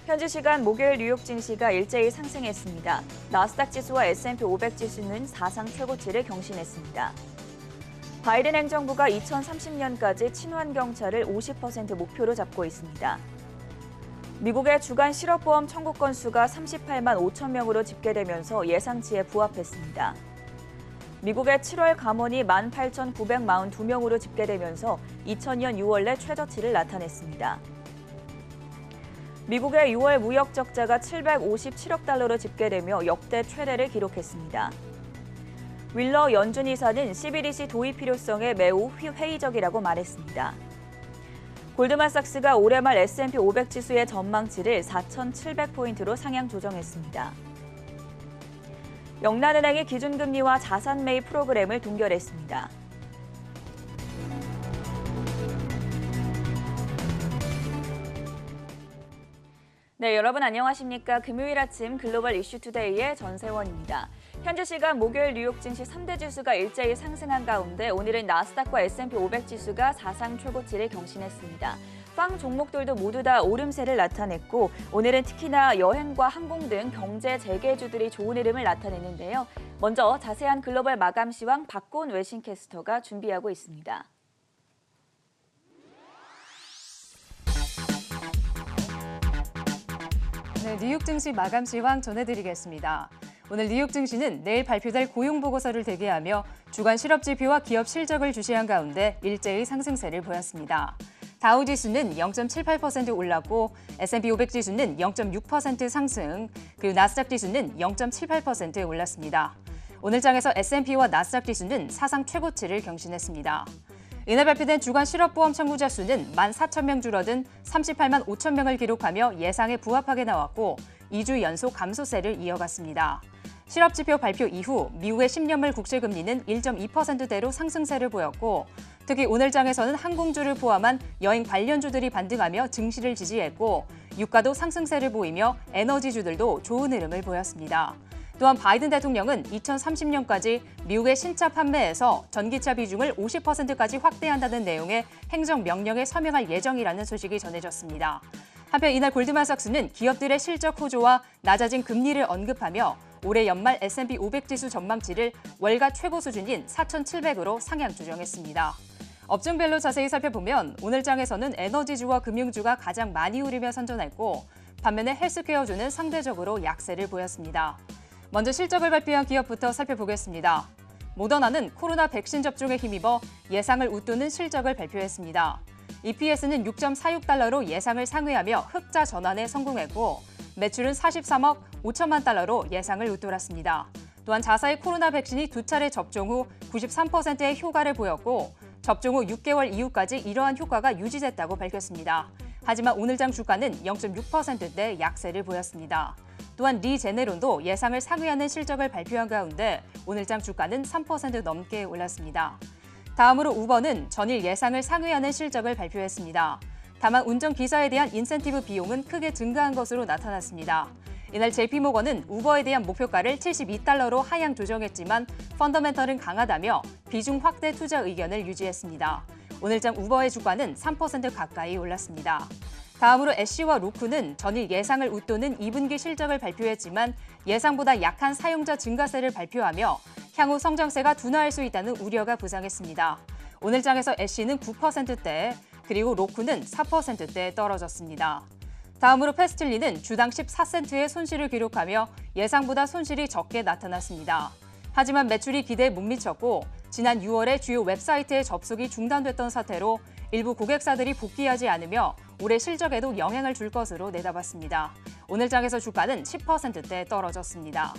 현지 시간 목요일 뉴욕 증시가 일제히 상승했습니다. 나스닥 지수와 S&P 500 지수는 사상 최고치를 경신했습니다. 바이든 행정부가 2030년까지 친환경차를 50% 목표로 잡고 있습니다. 미국의 주간 실업보험 청구 건수가 38만 5천 명으로 집계되면서 예상치에 부합했습니다. 미국의 7월 감원이 18,942명으로 집계되면서 2000년 6월 내 최저치를 나타냈습니다. 미국의 6월 무역 적자가 757억 달러로 집계되며 역대 최대를 기록했습니다. 윌러 연준 이사는 CBDC 도입 필요성에 매우 회의적이라고 말했습니다. 골드만삭스가 올해 말 S&P 500 지수의 전망치를 4,700포인트로 상향 조정했습니다. 영란은행이 기준금리와 자산 매입 프로그램을 동결했습니다. 네, 여러분 안녕하십니까? 금요일 아침 글로벌 이슈 투데이의 전세원입니다. 현재 시간 목요일 뉴욕 증시 3대 지수가 일제히 상승한 가운데 오늘은 나스닥과 S&P 500 지수가 사상 최고치를 경신했습니다. 빵 종목들도 모두 다 오름세를 나타냈고 오늘은 특히나 여행과 항공 등 경제 재개주들이 좋은 흐름을 나타냈는데요. 먼저 자세한 글로벌 마감 시황 박고은 외신캐스터가 준비하고 있습니다. 네, 뉴욕 증시 마감 시황 전해드리겠습니다. 오늘 뉴욕 증시는 내일 발표될 고용 보고서를 대기하며 주간 실업 지표와 기업 실적을 주시한 가운데 일제히 상승세를 보였습니다. 다우 지수는 0.78% 올랐고 S&P 500 지수는 0.6% 상승, 그리고 나스닥 지수는 0.78% 올랐습니다. 오늘 장에서 S&P와 나스닥 지수는 사상 최고치를 경신했습니다. 이날 발표된 주간 실업보험 청구자 수는 14,000명 줄어든 38만 5천 명을 기록하며 예상에 부합하게 나왔고 2주 연속 감소세를 이어갔습니다. 실업지표 발표 이후 미국의 10년물 국채금리는 1.2%대로 상승세를 보였고 특히 오늘 장에서는 항공주를 포함한 여행 관련주들이 반등하며 증시를 지지했고 유가도 상승세를 보이며 에너지주들도 좋은 흐름을 보였습니다. 또한 바이든 대통령은 2030년까지 미국의 신차 판매에서 전기차 비중을 50%까지 확대한다는 내용의 행정명령에 서명할 예정이라는 소식이 전해졌습니다. 한편 이날 골드만삭스는 기업들의 실적 호조와 낮아진 금리를 언급하며 올해 연말 S&P 500 지수 전망치를 월가 최고 수준인 4,700으로 상향 조정했습니다. 업종별로 자세히 살펴보면 오늘 장에서는 에너지주와 금융주가 가장 많이 오르며 선전했고 반면에 헬스케어주는 상대적으로 약세를 보였습니다. 먼저 실적을 발표한 기업부터 살펴보겠습니다. 모더나는 코로나 백신 접종에 힘입어 예상을 웃도는 실적을 발표했습니다. EPS는 6.46달러로 예상을 상회하며 흑자 전환에 성공했고 매출은 43억 5천만 달러로 예상을 웃돌았습니다. 또한 자사의 코로나 백신이 2차례 접종 후 93%의 효과를 보였고 접종 후 6개월 이후까지 이러한 효과가 유지됐다고 밝혔습니다. 하지만 오늘장 주가는 0.6%대 약세를 보였습니다. 또한 리제네론도 예상을 상회하는 실적을 발표한 가운데 오늘장 주가는 3% 넘게 올랐습니다. 다음으로 우버는 전일 예상을 상회하는 실적을 발표했습니다. 다만 운전기사에 대한 인센티브 비용은 크게 증가한 것으로 나타났습니다. 이날 JP모건은 우버에 대한 목표가를 72달러로 하향 조정했지만 펀더멘털은 강하다며 비중 확대 투자 의견을 유지했습니다. 오늘장 우버의 주가는 3% 가까이 올랐습니다. 다음으로 애쉬와 로쿠는 전일 예상을 웃도는 2분기 실적을 발표했지만 예상보다 약한 사용자 증가세를 발표하며 향후 성장세가 둔화할 수 있다는 우려가 부상했습니다. 오늘 장에서 애쉬는 9%대, 그리고 로쿠는 4%대 떨어졌습니다. 다음으로 페스틀리는 주당 14센트의 손실을 기록하며 예상보다 손실이 적게 나타났습니다. 하지만 매출이 기대에 못 미쳤고 지난 6월에 주요 웹사이트의 접속이 중단됐던 사태로 일부 고객사들이 복귀하지 않으며 올해 실적에도 영향을 줄 것으로 내다봤습니다. 오늘 장에서 주가는 10%대 떨어졌습니다.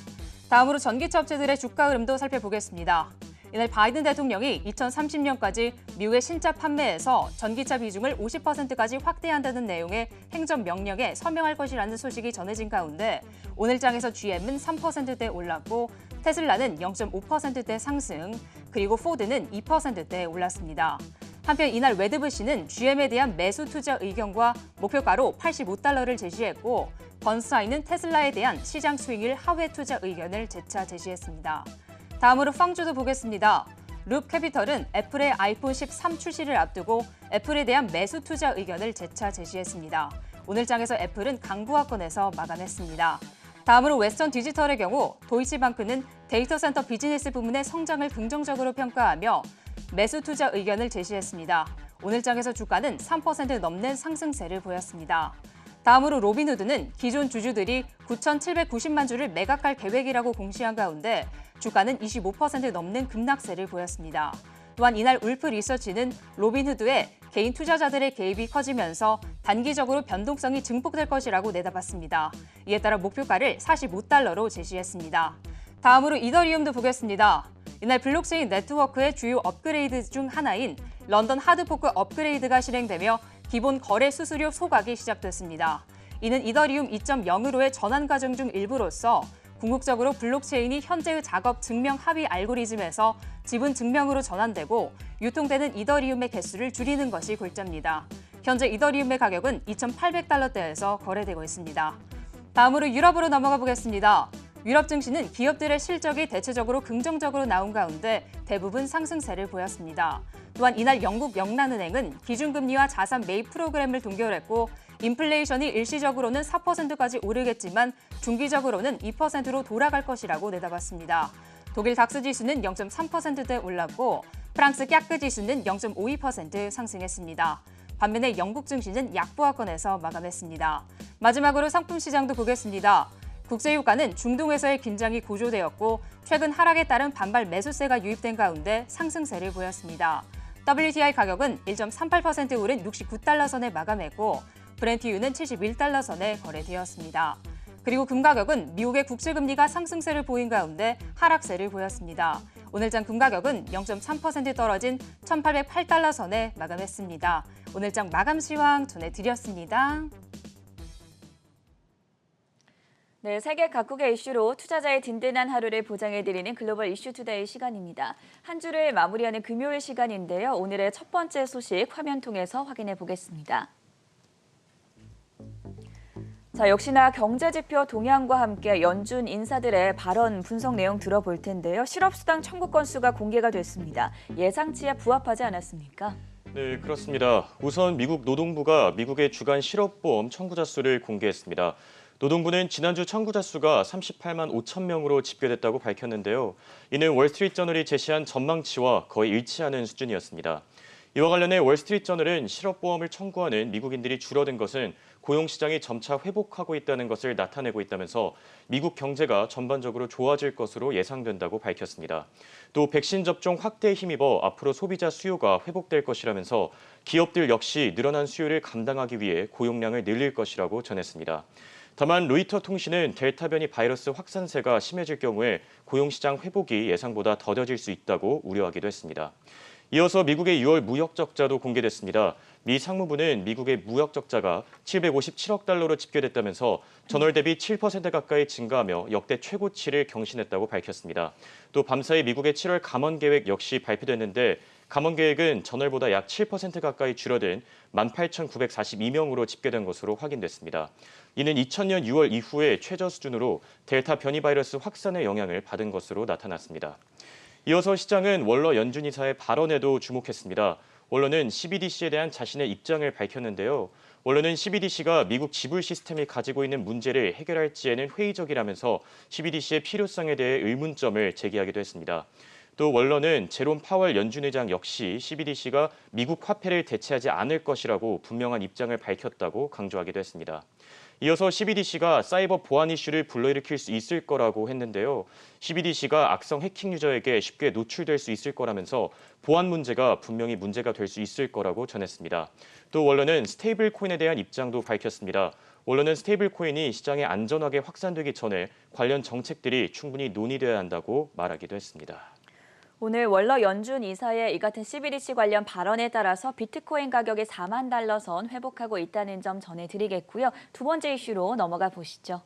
다음으로 전기차 업체들의 주가 흐름도 살펴보겠습니다. 이날 바이든 대통령이 2030년까지 미국의 신차 판매에서 전기차 비중을 50%까지 확대한다는 내용의 행정명령에 서명할 것이라는 소식이 전해진 가운데 오늘 장에서 GM은 3%대 올랐고 테슬라는 0.5%대 상승, 그리고 포드는 2%대 올랐습니다. 한편 이날 웨드부시는 GM에 대한 매수 투자 의견과 목표가로 85달러를 제시했고 번스타인은 테슬라에 대한 시장 수익률 하회 투자 의견을 재차 제시했습니다. 다음으로 팡주도 보겠습니다. 룹캐피털은 애플의 아이폰 13 출시를 앞두고 애플에 대한 매수 투자 의견을 재차 제시했습니다. 오늘 장에서 애플은 강보합권에서 마감했습니다. 다음으로 웨스턴 디지털의 경우 도이치방크는 데이터 센터 비즈니스 부문의 성장을 긍정적으로 평가하며 매수 투자 의견을 제시했습니다. 오늘 장에서 주가는 3% 넘는 상승세를 보였습니다. 다음으로 로빈후드는 기존 주주들이 9,790만 주를 매각할 계획이라고 공시한 가운데 주가는 25% 넘는 급락세를 보였습니다. 또한 이날 울프 리서치는 로빈후드의 개인 투자자들의 개입이 커지면서 단기적으로 변동성이 증폭될 것이라고 내다봤습니다. 이에 따라 목표가를 45달러로 제시했습니다. 다음으로 이더리움도 보겠습니다. 이날 블록체인 네트워크의 주요 업그레이드 중 하나인 런던 하드포크 업그레이드가 실행되며 기본 거래 수수료 소각이 시작됐습니다. 이는 이더리움 2.0으로의 전환 과정 중 일부로서 궁극적으로 블록체인이 현재의 작업 증명 합의 알고리즘에서 지분 증명으로 전환되고 유통되는 이더리움의 개수를 줄이는 것이 골자입니다. 현재 이더리움의 가격은 2,800달러대에서 거래되고 있습니다. 다음으로 유럽으로 넘어가 보겠습니다. 유럽 증시는 기업들의 실적이 대체적으로 긍정적으로 나온 가운데 대부분 상승세를 보였습니다. 또한 이날 영국 영란은행은 기준금리와 자산 매입 프로그램을 동결했고 인플레이션이 일시적으로는 4%까지 오르겠지만 중기적으로는 2%로 돌아갈 것이라고 내다봤습니다. 독일 닥스 지수는 0.3%대 올랐고 프랑스 깍그 지수는 0.52% 상승했습니다. 반면에 영국 증시는 약보합권에서 마감했습니다. 마지막으로 상품 시장도 보겠습니다. 국제유가는 중동에서의 긴장이 고조되었고 최근 하락에 따른 반발 매수세가 유입된 가운데 상승세를 보였습니다. WTI 가격은 1.38% 오른 69달러 선에 마감했고 브렌트유는 71달러 선에 거래되었습니다. 그리고 금 가격은 미국의 국채금리가 상승세를 보인 가운데 하락세를 보였습니다. 오늘장 금 가격은 0.3% 떨어진 1,808달러 선에 마감했습니다. 오늘장 마감 시황 전해드렸습니다. 네, 세계 각국의 이슈로 투자자의 든든한 하루를 보장해드리는 글로벌 이슈 투데이 시간입니다. 한 주를 마무리하는 금요일 시간인데요. 오늘의 첫 번째 소식 화면 통해서 확인해 보겠습니다. 자, 역시나 경제지표 동향과 함께 연준 인사들의 발언 분석 내용 들어볼 텐데요. 실업수당 청구 건수가 공개가 됐습니다. 예상치에 부합하지 않았습니까? 네, 그렇습니다. 우선 미국 노동부가 미국의 주간 실업보험 청구자 수를 공개했습니다. 노동부는 지난주 청구자 수가 38만 5천 명으로 집계됐다고 밝혔는데요. 이는 월스트리트저널이 제시한 전망치와 거의 일치하는 수준이었습니다. 이와 관련해 월스트리트저널은 실업보험을 청구하는 미국인들이 줄어든 것은 고용시장이 점차 회복하고 있다는 것을 나타내고 있다면서 미국 경제가 전반적으로 좋아질 것으로 예상된다고 밝혔습니다. 또 백신 접종 확대에 힘입어 앞으로 소비자 수요가 회복될 것이라면서 기업들 역시 늘어난 수요를 감당하기 위해 고용량을 늘릴 것이라고 전했습니다. 다만 로이터 통신은 델타 변이 바이러스 확산세가 심해질 경우에 고용시장 회복이 예상보다 더뎌질 수 있다고 우려하기도 했습니다. 이어서 미국의 6월 무역 적자도 공개됐습니다. 미 상무부는 미국의 무역 적자가 757억 달러로 집계됐다면서 전월 대비 7% 가까이 증가하며 역대 최고치를 경신했다고 밝혔습니다. 또 밤사이 미국의 7월 감원 계획 역시 발표됐는데 감원 계획은 전월보다 약 7% 가까이 줄어든 18,942명으로 집계된 것으로 확인됐습니다. 이는 2000년 6월 이후의 최저 수준으로 델타 변이 바이러스 확산의 영향을 받은 것으로 나타났습니다. 이어서 시장은 월러 연준 이사의 발언에도 주목했습니다. 월러는 CBDC에 대한 자신의 입장을 밝혔는데요. 월러는 CBDC가 미국 지불 시스템이 가지고 있는 문제를 해결할지에는 회의적이라면서 CBDC의 필요성에 대해 의문점을 제기하기도 했습니다. 또 월러는 제롬 파월 연준 의장 역시 CBDC가 미국 화폐를 대체하지 않을 것이라고 분명한 입장을 밝혔다고 강조하기도 했습니다. 이어서 CBDC가 사이버 보안 이슈를 불러일으킬 수 있을 거라고 했는데요. CBDC가 악성 해킹 유저에게 쉽게 노출될 수 있을 거라면서 보안 문제가 분명히 문제가 될 수 있을 거라고 전했습니다. 또 월러는 스테이블 코인에 대한 입장도 밝혔습니다. 월러는 스테이블 코인이 시장에 안전하게 확산되기 전에 관련 정책들이 충분히 논의돼야 한다고 말하기도 했습니다. 오늘 월러 연준 이사의 이 같은 CBDC 관련 발언에 따라서 비트코인 가격이 4만 달러 선 회복하고 있다는 점 전해드리겠고요. 두 번째 이슈로 넘어가 보시죠.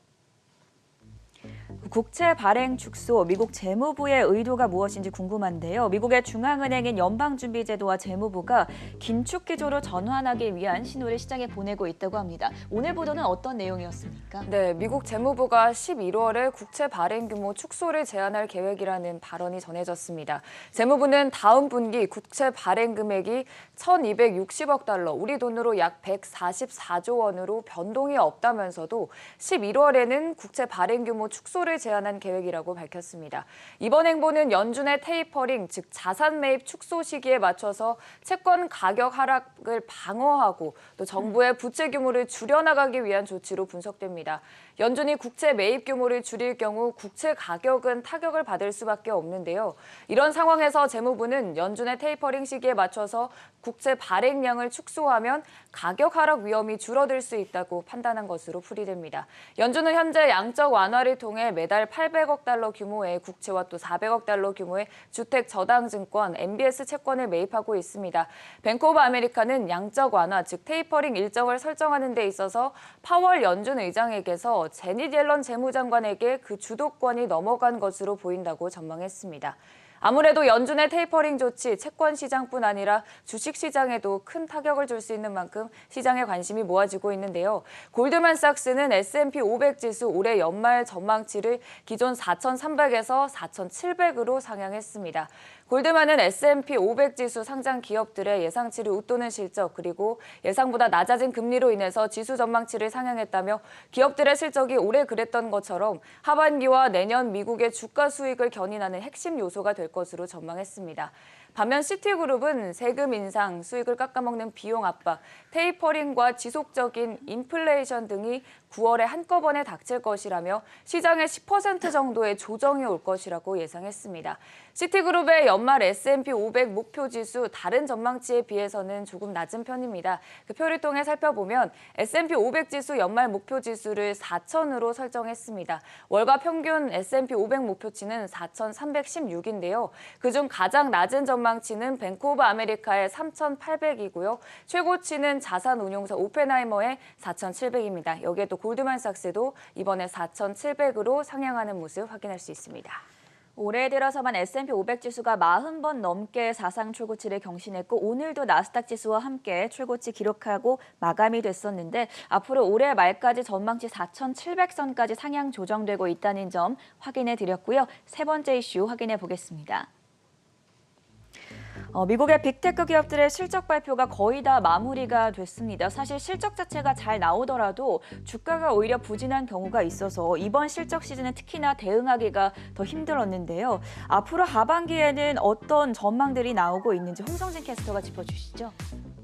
국채 발행 축소, 미국 재무부의 의도가 무엇인지 궁금한데요. 미국의 중앙은행인 연방준비제도와 재무부가 긴축 기조로 전환하기 위한 신호를 시장에 보내고 있다고 합니다. 오늘 보도는 어떤 내용이었습니까? 네, 미국 재무부가 11월에 국채 발행 규모 축소를 제한할 계획이라는 발언이 전해졌습니다. 재무부는 다음 분기 국채 발행 금액이 1,260억 달러, 우리 돈으로 약 144조 원으로 변동이 없다면서도 11월에는 국채 발행 규모 축소를 제한한 계획이라고 밝혔습니다. 이번 행보는 연준의 테이퍼링, 즉 자산 매입 축소 시기에 맞춰서 채권 가격 하락을 방어하고 또 정부의 부채 규모를 줄여나가기 위한 조치로 분석됩니다. 연준이 국채 매입 규모를 줄일 경우 국채 가격은 타격을 받을 수밖에 없는데요. 이런 상황에서 재무부는 연준의 테이퍼링 시기에 맞춰서 국채 발행량을 축소하면 가격 하락 위험이 줄어들 수 있다고 판단한 것으로 풀이됩니다. 연준은 현재 양적 완화를 통해 매달 800억 달러 규모의 국채와 또 400억 달러 규모의 주택 저당증권, MBS 채권을 매입하고 있습니다. 뱅크 오브 아메리카는 양적 완화, 즉 테이퍼링 일정을 설정하는 데 있어서 파월 연준 의장에게서 제닛 옐런 재무장관에게 그 주도권이 넘어간 것으로 보인다고 전망했습니다. 아무래도 연준의 테이퍼링 조치, 채권 시장뿐 아니라 주식 시장에도 큰 타격을 줄 수 있는 만큼 시장에 관심이 모아지고 있는데요. 골드만삭스는 S&P 500 지수 올해 연말 전망치를 기존 4,300에서 4,700으로 상향했습니다. 골드만은 S&P 500 지수 상장 기업들의 예상치를 웃도는 실적, 그리고 예상보다 낮아진 금리로 인해서 지수 전망치를 상향했다며 기업들의 실적이 올해 그랬던 것처럼 하반기와 내년 미국의 주가 수익을 견인하는 핵심 요소가 될 것으로 전망했습니다. 반면 시티그룹은 세금 인상, 수익을 깎아먹는 비용 압박, 테이퍼링과 지속적인 인플레이션 등이 9월에 한꺼번에 닥칠 것이라며 시장의 10% 정도의 조정이 올 것이라고 예상했습니다. 시티그룹의 연말 S&P 500 목표 지수 다른 전망치에 비해서는 조금 낮은 편입니다. 그 표를 통해 살펴보면 S&P 500 지수 연말 목표 지수를 4,000으로 설정했습니다. 월가 평균 S&P 500 목표치는 4,316인데요. 그중 가장 낮은 전망치는 뱅크 오브 아메리카의 3,800이고요. 최고치는 자산운용사 오펜하이머의 4,700입니다. 여기에 또 골드만삭스도 이번에 4,700으로 상향하는 모습 확인할 수 있습니다. 올해 들어서만 S&P 500 지수가 40번 넘게 사상 최고치를 경신했고 오늘도 나스닥 지수와 함께 최고치 기록하고 마감이 됐었는데 앞으로 올해 말까지 전망치 4,700선까지 상향 조정되고 있다는 점 확인해 드렸고요. 세 번째 이슈 확인해 보겠습니다. 미국의 빅테크 기업들의 실적 발표가 거의 다 마무리가 됐습니다. 사실 실적 자체가 잘 나오더라도 주가가 오히려 부진한 경우가 있어서 이번 실적 시즌은 특히나 대응하기가 더 힘들었는데요. 앞으로 하반기에는 어떤 전망들이 나오고 있는지 홍성진 캐스터가 짚어주시죠.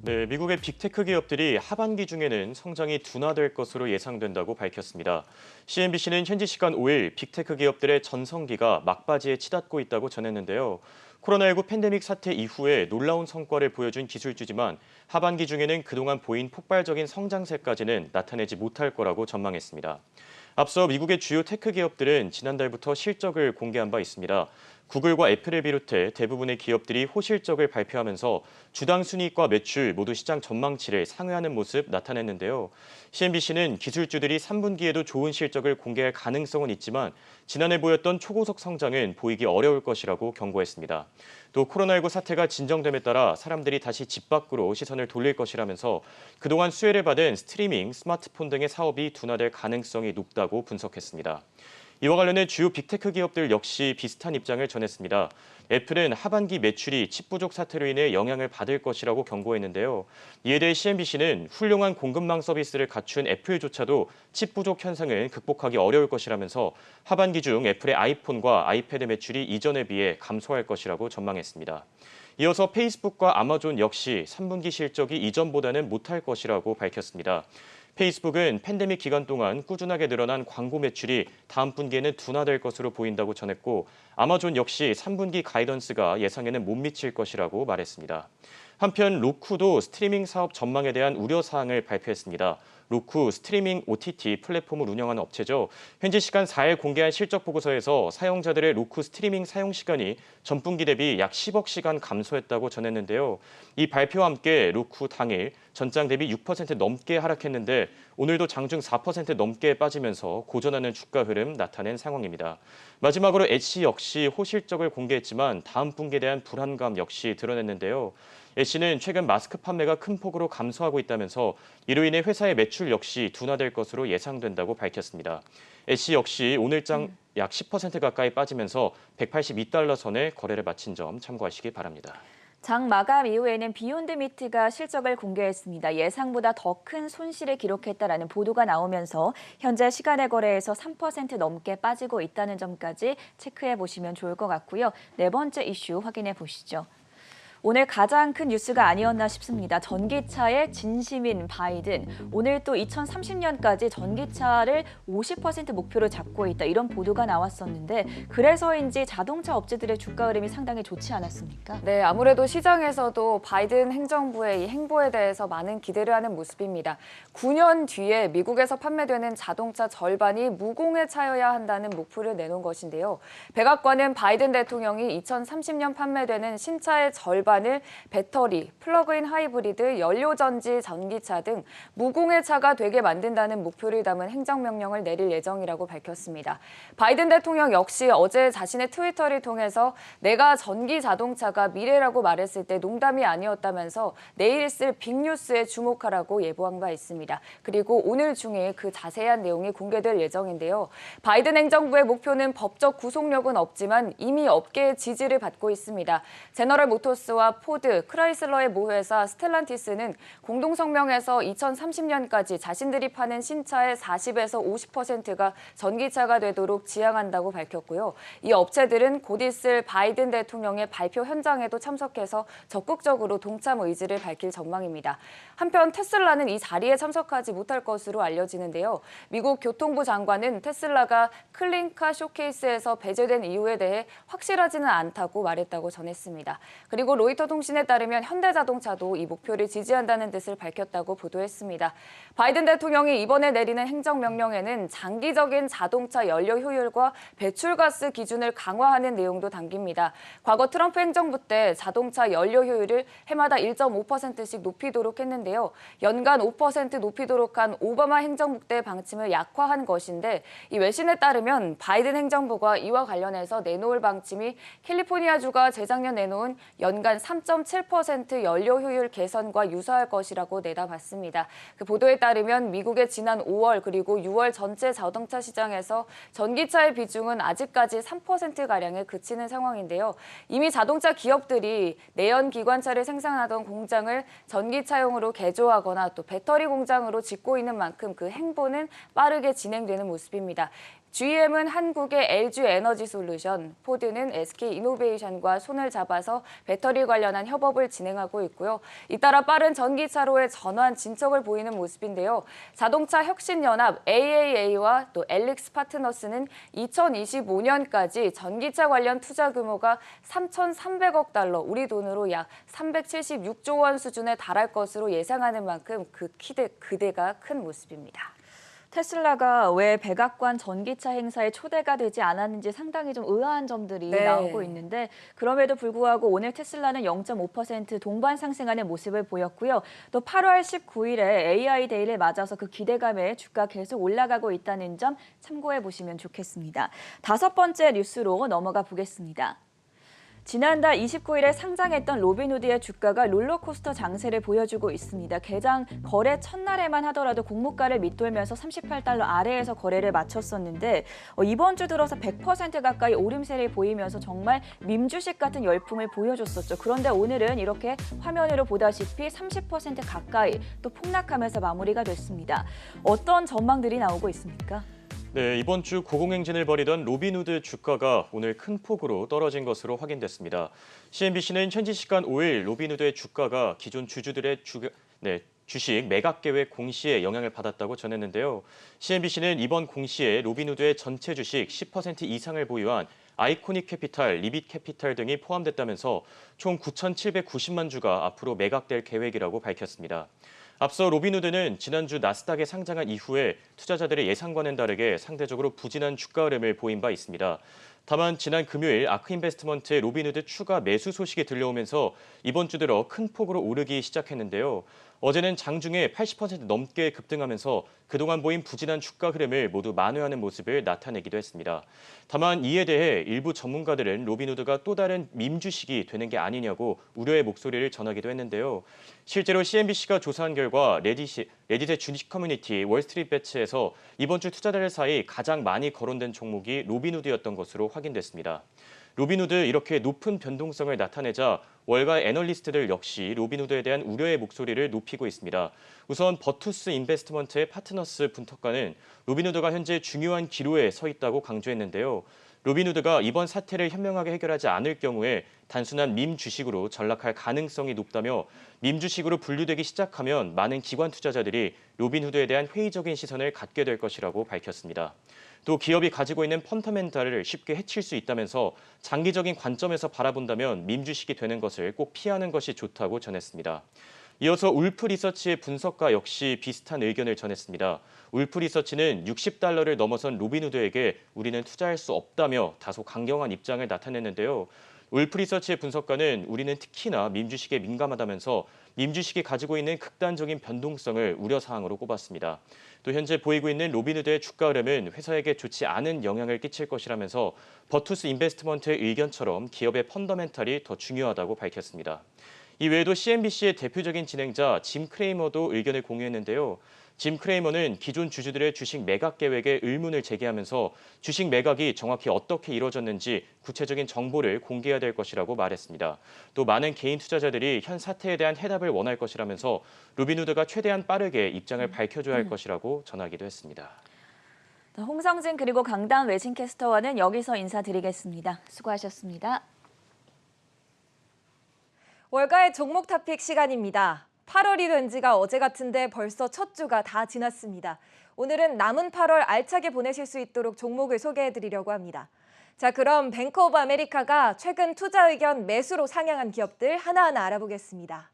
네, 미국의 빅테크 기업들이 하반기 중에는 성장이 둔화될 것으로 예상된다고 밝혔습니다. CNBC는 현지 시간 5일 빅테크 기업들의 전성기가 막바지에 치닫고 있다고 전했는데요. 코로나19 팬데믹 사태 이후에 놀라운 성과를 보여준 기술주지만 하반기 중에는 그동안 보인 폭발적인 성장세까지는 나타내지 못할 거라고 전망했습니다. 앞서 미국의 주요 테크 기업들은 지난달부터 실적을 공개한 바 있습니다. 구글과 애플을 비롯해 대부분의 기업들이 호실적을 발표하면서 주당 순이익과 매출 모두 시장 전망치를 상회하는 모습 나타냈는데요. CNBC는 기술주들이 3분기에도 좋은 실적을 공개할 가능성은 있지만 지난해 보였던 초고속 성장은 보이기 어려울 것이라고 경고했습니다. 또 코로나19 사태가 진정됨에 따라 사람들이 다시 집 밖으로 시선을 돌릴 것이라면서 그동안 수혜를 받은 스트리밍, 스마트폰 등의 사업이 둔화될 가능성이 높다고 분석했습니다. 이와 관련해 주요 빅테크 기업들 역시 비슷한 입장을 전했습니다. 애플은 하반기 매출이 칩 부족 사태로 인해 영향을 받을 것이라고 경고했는데요. 이에 대해 CNBC는 훌륭한 공급망 서비스를 갖춘 애플조차도 칩 부족 현상을 극복하기 어려울 것이라면서 하반기 중 애플의 아이폰과 아이패드 매출이 이전에 비해 감소할 것이라고 전망했습니다. 이어서 페이스북과 아마존 역시 3분기 실적이 이전보다는 못할 것이라고 밝혔습니다. 페이스북은 팬데믹 기간 동안 꾸준하게 늘어난 광고 매출이 다음 분기에는 둔화될 것으로 보인다고 전했고 아마존 역시 3분기 가이던스가 예상에는 못 미칠 것이라고 말했습니다. 한편 로쿠도 스트리밍 사업 전망에 대한 우려 사항을 발표했습니다. roku 스트리밍 OTT 플랫폼을 운영하는 업체죠. 현지 시간 4일 공개한 실적 보고서에서 사용자들의 roku 스트리밍 사용 시간이 전분기 대비 약 10억 시간 감소했다고 전했는데요. 이 발표와 함께 roku 당일 전장 대비 6% 넘게 하락했는데 오늘도 장중 4% 넘게 빠지면서 고전하는 주가 흐름 나타낸 상황입니다. 마지막으로 애쉬 역시 호실적을 공개했지만 다음 분기에 대한 불안감 역시 드러냈는데요. 애쉬는 최근 마스크 판매가 큰 폭으로 감소하고 있다면서 이로 인해 회사의 매출 역시 둔화될 것으로 예상된다고 밝혔습니다. 애쉬 역시 오늘장 약 10% 가까이 빠지면서 182달러 선에 거래를 마친 점 참고하시기 바랍니다. 장 마감 이후에는 비욘드 미트가 실적을 공개했습니다. 예상보다 더 큰 손실을 기록했다라는 보도가 나오면서 현재 시간의 거래에서 3% 넘게 빠지고 있다는 점까지 체크해 보시면 좋을 것 같고요. 네 번째 이슈 확인해 보시죠. 오늘 가장 큰 뉴스가 아니었나 싶습니다. 전기차의 진심인 바이든. 오늘 또 2030년까지 전기차를 50% 목표로 잡고 있다. 이런 보도가 나왔었는데 그래서인지 자동차 업체들의 주가 흐름이 상당히 좋지 않았습니까? 네, 아무래도 시장에서도 바이든 행정부의 이 행보에 대해서 많은 기대를 하는 모습입니다. 9년 뒤에 미국에서 판매되는 자동차 절반이 무공해 차여야 한다는 목표를 내놓은 것인데요. 백악관은 바이든 대통령이 2030년 판매되는 신차의 절반을 배터리, 플러그인 하이브리드, 연료전지 전기차 등 무공해 차가 되게 만든다는 목표를 담은 행정명령을 내릴 예정이라고 밝혔습니다. 바이든 대통령 역시 어제 자신의 트위터를 통해서 내가 전기 자동차가 미래라고 말했을 때 농담이 아니었다면서 내일 있을 빅뉴스에 주목하라고 예보한 바 있습니다. 그리고 오늘 중에 그 자세한 내용이 공개될 예정인데요. 바이든 행정부의 목표는 법적 구속력은 없지만 이미 업계의 지지를 받고 있습니다. 제너럴 모터스와 포드, 크라이슬러의 모회사 스텔란티스는 공동성명에서 2030년까지 자신들이 파는 신차의 40에서 50%가 전기차가 되도록 지향한다고 밝혔고요. 이 업체들은 곧 있을 바이든 대통령의 발표 현장에도 참석해서 적극적으로 동참 의지를 밝힐 전망입니다. 한편 테슬라는 이 자리에 참석하지 못할 것으로 알려지는데요. 미국 교통부 장관은 테슬라가 클린카 쇼케이스에서 배제된 이유에 대해 확실하지는 않다고 말했다고 전했습니다. 그리고 로이터 통신에 따르면 현대자동차도 이 목표를 지지한다는 뜻을 밝혔다고 보도했습니다. 바이든 대통령이 이번에 내리는 행정명령에는 장기적인 자동차 연료 효율과 배출가스 기준을 강화하는 내용도 담깁니다. 과거 트럼프 행정부 때 자동차 연료 효율을 해마다 1.5%씩 높이도록 했는데요. 연간 5% 높이도록 한 오바마 행정부 때 방침을 약화한 것인데 이 외신에 따르면 바이든 행정부가 이와 관련해서 내놓을 방침이 캘리포니아주가 재작년 내놓은 연간 3.7% 연료 효율 개선과 유사할 것이라고 내다봤습니다. 그 보도에 따르면 미국의 지난 5월 그리고 6월 전체 자동차 시장에서 전기차의 비중은 아직까지 3%가량에 그치는 상황인데요. 이미 자동차 기업들이 내연 기관차를 생산하던 공장을 전기차용으로 개조하거나 또 배터리 공장으로 짓고 있는 만큼 그 행보는 빠르게 진행되는 모습입니다. GM은 한국의 LG 에너지 솔루션, 포드는 SK 이노베이션과 손을 잡아서 배터리 관련한 협업을 진행하고 있고요. 잇따라 빠른 전기차로의 전환 진척을 보이는 모습인데요. 자동차 혁신연합 AAA와 또 엘릭스 파트너스는 2025년까지 전기차 관련 투자 규모가 3,300억 달러, 우리 돈으로 약 376조 원 수준에 달할 것으로 예상하는 만큼 그 기대가 큰 모습입니다. 테슬라가 왜 백악관 전기차 행사에 초대가 되지 않았는지 상당히 좀 의아한 점들이 나오고 있는데 그럼에도 불구하고 오늘 테슬라는 0.5% 동반 상승하는 모습을 보였고요. 또 8월 19일에 AI 데이를 맞아서 그 기대감에 주가 계속 올라가고 있다는 점 참고해 보시면 좋겠습니다. 다섯 번째 뉴스로 넘어가 보겠습니다. 지난달 29일에 상장했던 로빈후드의 주가가 롤러코스터 장세를 보여주고 있습니다. 개장 거래 첫날에만 하더라도 공모가를 밑돌면서 38달러 아래에서 거래를 마쳤었는데 이번 주 들어서 100% 가까이 오름세를 보이면서 정말 밈주식 같은 열풍을 보여줬었죠. 그런데 오늘은 이렇게 화면으로 보다시피 30% 가까이 또 폭락하면서 마무리가 됐습니다. 어떤 전망들이 나오고 있습니까? 네, 이번 주 고공행진을 벌이던 로빈후드 주가가 오늘 큰 폭으로 떨어진 것으로 확인됐습니다. CNBC는 현지 시간 5일 로빈후드의 주가가 기존 주주들의 주식 매각 계획 공시에 영향을 받았다고 전했는데요. CNBC는 이번 공시에 로빈후드의 전체 주식 10% 이상을 보유한 아이코닉 캐피탈, 리빗 캐피탈 등이 포함됐다면서 총 9,790만 주가 앞으로 매각될 계획이라고 밝혔습니다. 앞서 로빈후드는 지난주 나스닥에 상장한 이후에 투자자들의 예상과는 다르게 상대적으로 부진한 주가 흐름을 보인 바 있습니다. 다만 지난 금요일 아크인베스트먼트의 로빈후드 추가 매수 소식이 들려오면서 이번 주 들어 큰 폭으로 오르기 시작했는데요. 어제는 장중에 80% 넘게 급등하면서 그동안 보인 부진한 주가 흐름을 모두 만회하는 모습을 나타내기도 했습니다. 다만 이에 대해 일부 전문가들은 로빈후드가 또 다른 밈 주식이 되는 게 아니냐고 우려의 목소리를 전하기도 했는데요. 실제로 CNBC가 조사한 결과 레딧의 주식 커뮤니티 월스트리트배츠에서 이번 주 투자자들 사이 가장 많이 거론된 종목이 로빈후드였던 것으로 확인됐습니다. 로빈후드 이렇게 높은 변동성을 나타내자 월가 애널리스트들 역시 로빈후드에 대한 우려의 목소리를 높이고 있습니다. 우선 버투스 인베스트먼트의 파트너스 분석가는 로빈후드가 현재 중요한 기로에 서 있다고 강조했는데요. 로빈후드가 이번 사태를 현명하게 해결하지 않을 경우에 단순한 밈 주식으로 전락할 가능성이 높다며 밈 주식으로 분류되기 시작하면 많은 기관 투자자들이 로빈후드에 대한 회의적인 시선을 갖게 될 것이라고 밝혔습니다. 또 기업이 가지고 있는 펀더멘탈을 쉽게 해칠 수 있다면서 장기적인 관점에서 바라본다면 밈 주식이 되는 것을 꼭 피하는 것이 좋다고 전했습니다. 이어서 울프 리서치의 분석가 역시 비슷한 의견을 전했습니다. 울프 리서치는 $60를 넘어선 로빈후드에게 우리는 투자할 수 없다며 다소 강경한 입장을 나타냈는데요. 울프 리서치의 분석가는 우리는 특히나 밈주식에 민감하다면서 밈주식이 가지고 있는 극단적인 변동성을 우려사항으로 꼽았습니다. 또 현재 보이고 있는 로빈후드의 주가 흐름은 회사에게 좋지 않은 영향을 끼칠 것이라면서 버투스 인베스트먼트의 의견처럼 기업의 펀더멘탈이 더 중요하다고 밝혔습니다. 이 외에도 CNBC의 대표적인 진행자 짐 크레이머도 의견을 공유했는데요. 짐 크레이머는 기존 주주들의 주식 매각 계획에 의문을 제기하면서 주식 매각이 정확히 어떻게 이루어졌는지 구체적인 정보를 공개해야 될 것이라고 말했습니다. 또 많은 개인 투자자들이 현 사태에 대한 해답을 원할 것이라면서 로빈후드가 최대한 빠르게 입장을 밝혀줘야 할 것이라고 전하기도 했습니다. 홍성진 그리고 강다운 외신캐스터와는 여기서 인사드리겠습니다. 수고하셨습니다. 월가의 종목 탑픽 시간입니다. 8월이 된 지가 어제 같은데 벌써 첫 주가 다 지났습니다. 오늘은 남은 8월 알차게 보내실 수 있도록 종목을 소개해드리려고 합니다. 자, 그럼 뱅크 오브 아메리카가 최근 투자 의견 매수로 상향한 기업들 하나하나 알아보겠습니다.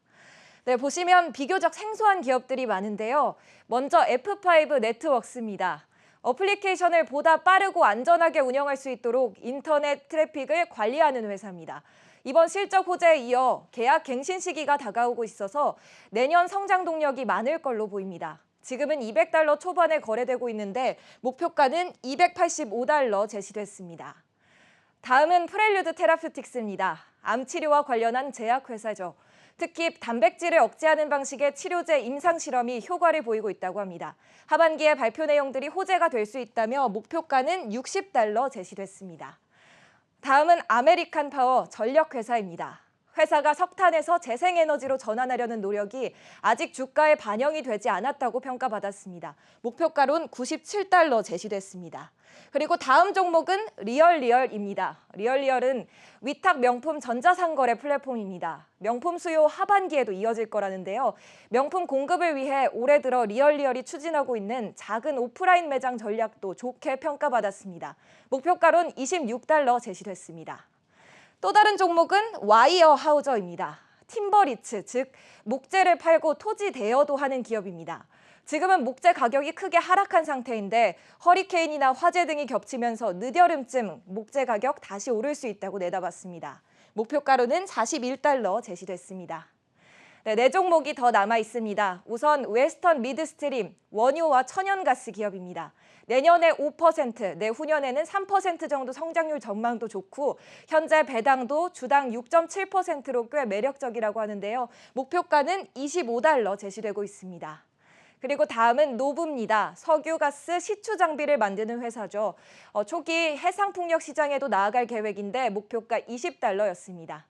네, 보시면 비교적 생소한 기업들이 많은데요. 먼저 F5 네트워크스입니다. 어플리케이션을 보다 빠르고 안전하게 운영할 수 있도록 인터넷 트래픽을 관리하는 회사입니다. 이번 실적 호재에 이어 계약 갱신 시기가 다가오고 있어서 내년 성장 동력이 많을 걸로 보입니다. 지금은 $200 초반에 거래되고 있는데 목표가는 $285 제시됐습니다. 다음은 프렐류드 테라퓨틱스입니다. 암 치료와 관련한 제약회사죠. 특히 단백질을 억제하는 방식의 치료제 임상 실험이 효과를 보이고 있다고 합니다. 하반기에 발표 내용들이 호재가 될 수 있다며 목표가는 $60 제시됐습니다. 다음은 아메리칸 파워 전력회사입니다. 회사가 석탄에서 재생에너지로 전환하려는 노력이 아직 주가에 반영이 되지 않았다고 평가받았습니다. 목표가론 $97 제시됐습니다. 그리고 다음 종목은 리얼리얼입니다. 리얼리얼은 위탁 명품 전자상거래 플랫폼입니다. 명품 수요 하반기에도 이어질 거라는데요. 명품 공급을 위해 올해 들어 리얼리얼이 추진하고 있는 작은 오프라인 매장 전략도 좋게 평가받았습니다. 목표가론 $26 제시됐습니다. 또 다른 종목은 와이어 하우저입니다. 팀버리츠, 즉 목재를 팔고 토지 대여도 하는 기업입니다. 지금은 목재 가격이 크게 하락한 상태인데 허리케인이나 화재 등이 겹치면서 늦여름쯤 목재 가격 다시 오를 수 있다고 내다봤습니다. 목표가로는 $41 제시됐습니다. 네 종목이 더 남아 있습니다. 우선 웨스턴 미드스트림, 원유와 천연가스 기업입니다. 내년에 5%, 내후년에는 3% 정도 성장률 전망도 좋고 현재 배당도 주당 6.7%로 꽤 매력적이라고 하는데요. 목표가는 $25 제시되고 있습니다. 그리고 다음은 노부입니다. 석유가스 시추 장비를 만드는 회사죠. 초기 해상풍력 시장에도 나아갈 계획인데 목표가 $20였습니다.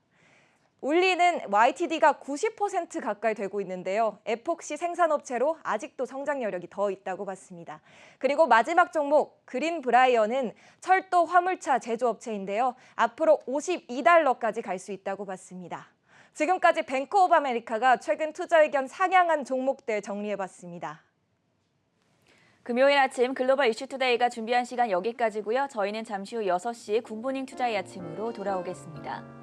올리는 YTD가 90% 가까이 되고 있는데요. 에폭시 생산업체로 아직도 성장 여력이 더 있다고 봤습니다. 그리고 마지막 종목 그린브라이어는 철도 화물차 제조업체인데요. 앞으로 $52까지 갈 수 있다고 봤습니다. 지금까지 뱅크 오브 아메리카가 최근 투자 의견 상향한 종목들 정리해봤습니다. 금요일 아침 글로벌 이슈투데이가 준비한 시간 여기까지고요. 저희는 잠시 후 6시 굿모닝 투자의 아침으로 돌아오겠습니다.